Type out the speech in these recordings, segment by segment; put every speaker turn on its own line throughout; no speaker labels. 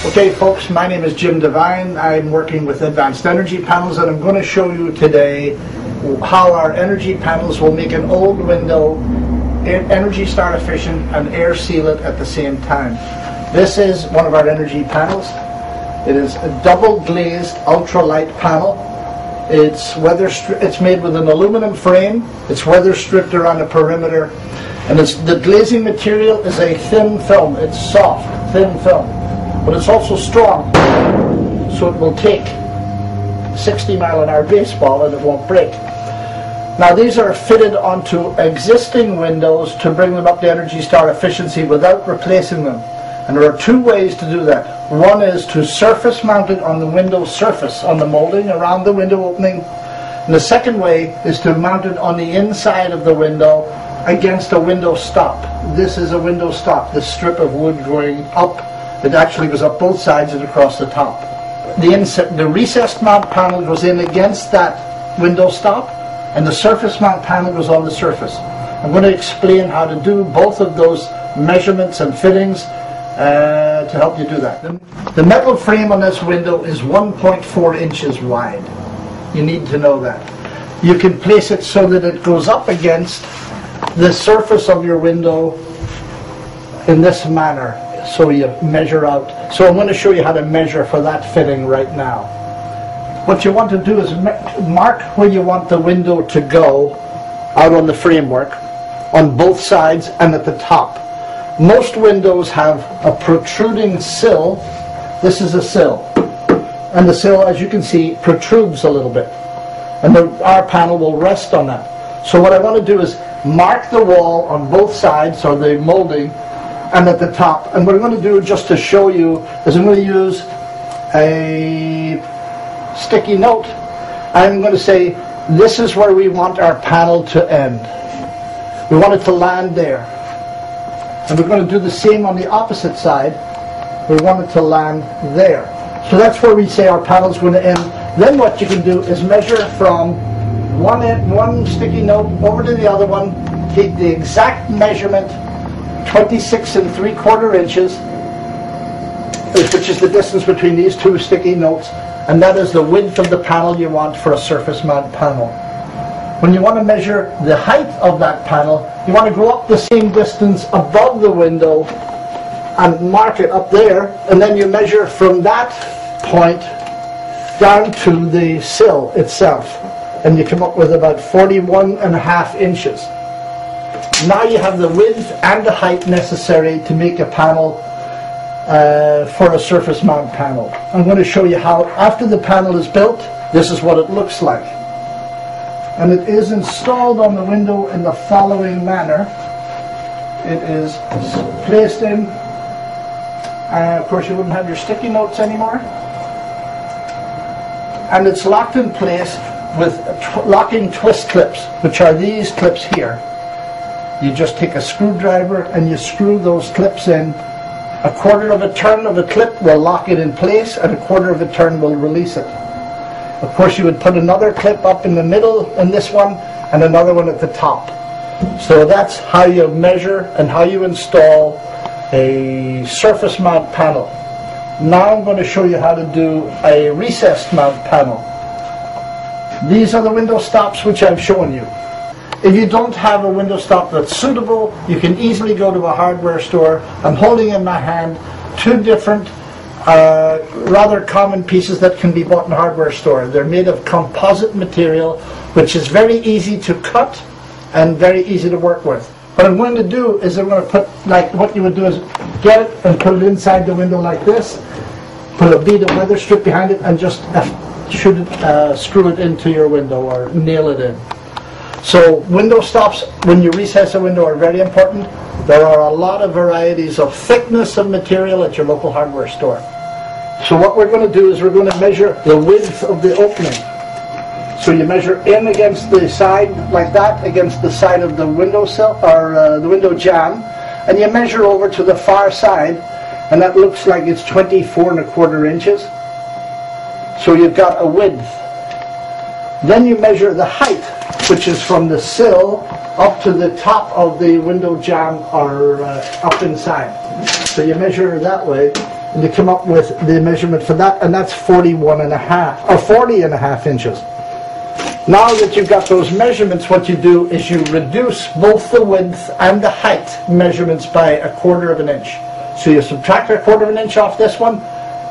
Okay folks, my name is Jim Devine. I'm working with Advanced Energy Panels, and I'm going to show you today how our energy panels will make an old window Energy Star efficient and air seal it at the same time. This is one of our energy panels. It is a double glazed ultralight panel. It's made with an aluminum frame. It's weather stripped around the perimeter, and the glazing material is a thin film. It's soft, thin film, but it's also strong, so it will take 60-mile-an-hour baseball and it won't break. Now these are fitted onto existing windows to bring them up to Energy Star efficiency without replacing them. And there are two ways to do that. One is to surface mount it on the window surface, on the molding around the window opening. And the second way is to mount it on the inside of the window against a window stop. This is a window stop, this strip of wood going up. It actually goes up both sides and across the top. The recessed mount panel goes in against that window stop, and the surface mount panel goes on the surface. I'm going to explain how to do both of those measurements and fittings to help you do that. The metal frame on this window is 1.4 inches wide. You need to know that. You can place it so that it goes up against the surface of your window in this manner. So you measure out. So I'm going to show you how to measure for that fitting right now. What you want to do is mark where you want the window to go out on the framework, on both sides and at the top. Most windows have a protruding sill. This is a sill, and the sill, as you can see, protrudes a little bit, and our panel will rest on that. So what I want to do is mark the wall on both sides, or the molding, and at the top. And what I'm going to do, just to show you, is I'm going to use a sticky note. I'm going to say this is where we want our panel to end. We want it to land there. And we're going to do the same on the opposite side. We want it to land there. So that's where we say our panel is going to end. Then what you can do is measure from one sticky note over to the other one, take the exact measurement, 26 3/4 inches, which is the distance between these two sticky notes, and that is the width of the panel you want for a surface mount panel. When you want to measure the height of that panel, you want to go up the same distance above the window and mark it up there, and then you measure from that point down to the sill itself, and you come up with about 41.5 inches. Now you have the width and the height necessary to make a panel for a surface mount panel. I'm going to show you how, after the panel is built, this is what it looks like. And it is installed on the window in the following manner. It is placed in, of course you wouldn't have your sticky notes anymore, and it's locked in place with locking twist clips, which are these clips here. You just take a screwdriver and you screw those clips in. A quarter of a turn of a clip will lock it in place, and a quarter of a turn will release it. Of course, you would put another clip up in the middle in this one, and another one at the top. So that's how you measure and how you install a surface mount panel. Now I'm going to show you how to do a recessed mount panel. These are the window stops which I've shown you. If you don't have a window stop that's suitable, you can easily go to a hardware store. I'm holding in my hand two different rather common pieces that can be bought in a hardware store. They're made of composite material, which is very easy to cut and very easy to work with. What I'm going to do is I'm going to put, like what you would do is get it and put it inside the window like this, put a bead of weather strip behind it, and just screw it into your window or nail it in. So window stops, when you recess a window, are very important. There are a lot of varieties of thickness of material at your local hardware store. So what we're going to do is we're going to measure the width of the opening. So you measure in against the side, like that, against the side of the windowsill, or the window jamb, and you measure over to the far side, and that looks like it's 24.25 inches. So you've got a width. Then you measure the height, which is from the sill up to the top of the window jamb, or up inside. So you measure that way, and you come up with the measurement for that, and that's 41.5 or 40.5 inches. Now that you've got those measurements, what you do is you reduce both the width and the height measurements by 1/4 of an inch. So you subtract 1/4 of an inch off this one,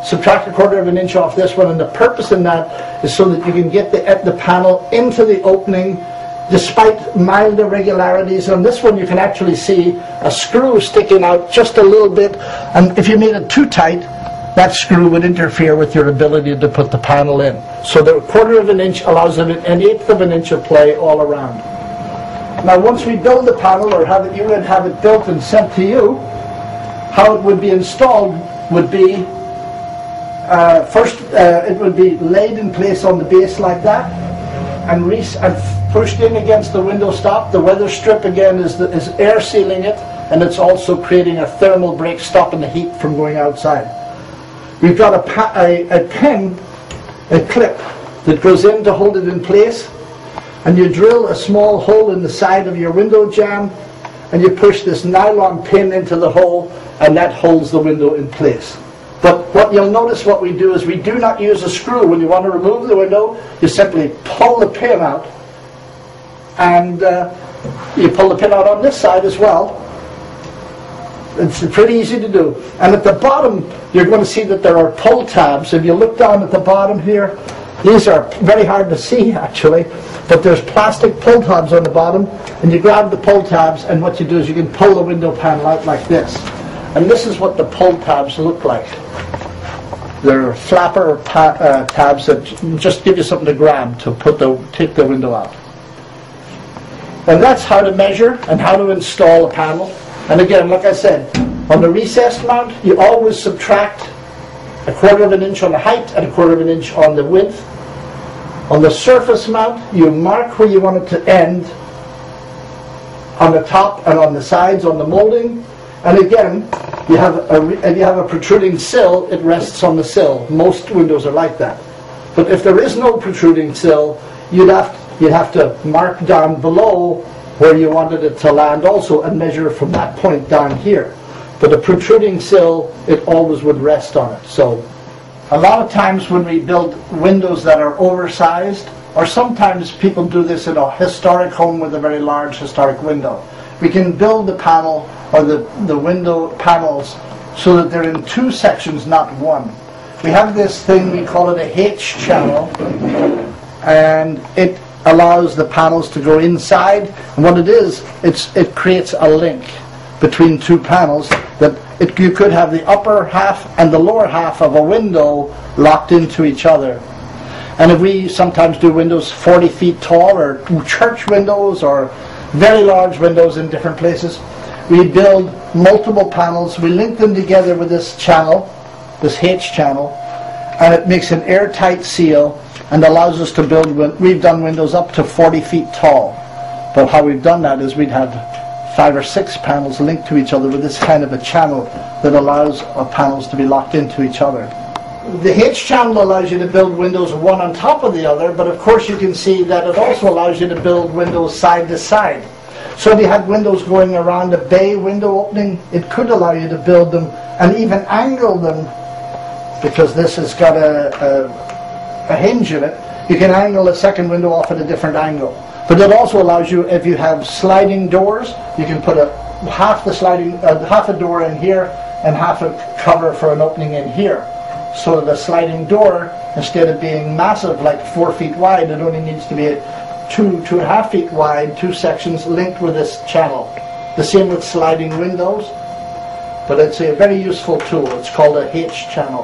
subtract 1/4 of an inch off this one, and the purpose in that is so that you can get the panel into the opening despite mild irregularities. On this one you can actually see a screw sticking out just a little bit, and if you made it too tight, that screw would interfere with your ability to put the panel in. So the 1/4 of an inch allows an 1/8 of an inch of play all around. Now once we build the panel, or have it, you would have it built and sent to you, how it would be installed would be first it would be laid in place on the base like that, and pushed in against the window stop. The weather strip again is air sealing it, and it's also creating a thermal break, stopping the heat from going outside. We've got a clip that goes in to hold it in place, and you drill a small hole in the side of your window jamb, and you push this nylon pin into the hole, and that holds the window in place. But what you'll notice what we do is we do not use a screw. When you want to remove the window, you simply pull the pin out, and you pull the pin out on this side as well. It's pretty easy to do. And at the bottom, you're going to see that there are pull tabs. If you look down at the bottom here, these are very hard to see actually, but there's plastic pull tabs on the bottom, and you grab the pull tabs, and what you do is you can pull the window panel out like this. And this is what the pull tabs look like. They're flapper tabs that just give you something to grab to take the window out. And that's how to measure and how to install a panel. And again, like I said, on the recessed mount, you always subtract 1/4 of an inch on the height and 1/4 of an inch on the width. On the surface mount, you mark where you want it to end on the top and on the sides on the molding. And again, if you have a protruding sill, it rests on the sill. Most windows are like that. But if there is no protruding sill, you'd have to mark down below where you wanted it to land also, and measure from that point down here. But a protruding sill, it always would rest on it. So a lot of times when we build windows that are oversized, or sometimes people do this in a historic home with a very large historic window, we can build the panel or the window panels so that they're in two sections, not one. We have this thing, we call it a H channel, and it allows the panels to go inside, and what it is, it creates a link between two panels that you could have the upper half and the lower half of a window locked into each other. And if we sometimes do windows 40 feet tall, or church windows, or very large windows in different places, we build multiple panels, we link them together with this channel, this H channel, and it makes an airtight seal and allows us to build, we've done windows up to 40 feet tall. But how we've done that is we'd have 5 or 6 panels linked to each other with this kind of a channel that allows our panels to be locked into each other. The H channel allows you to build windows one on top of the other, but of course you can see that it also allows you to build windows side to side. So if you had windows going around a bay window opening, it could allow you to build them and even angle them, because this has got a hinge in it. You can angle a second window off at a different angle. But it also allows you, if you have sliding doors, you can put half a door in here and half a cover for an opening in here. So the sliding door, instead of being massive, like 4 feet wide, it only needs to be 2.5 feet wide, 2 sections linked with this channel. The same with sliding windows, but it's a very useful tool. It's called a H channel.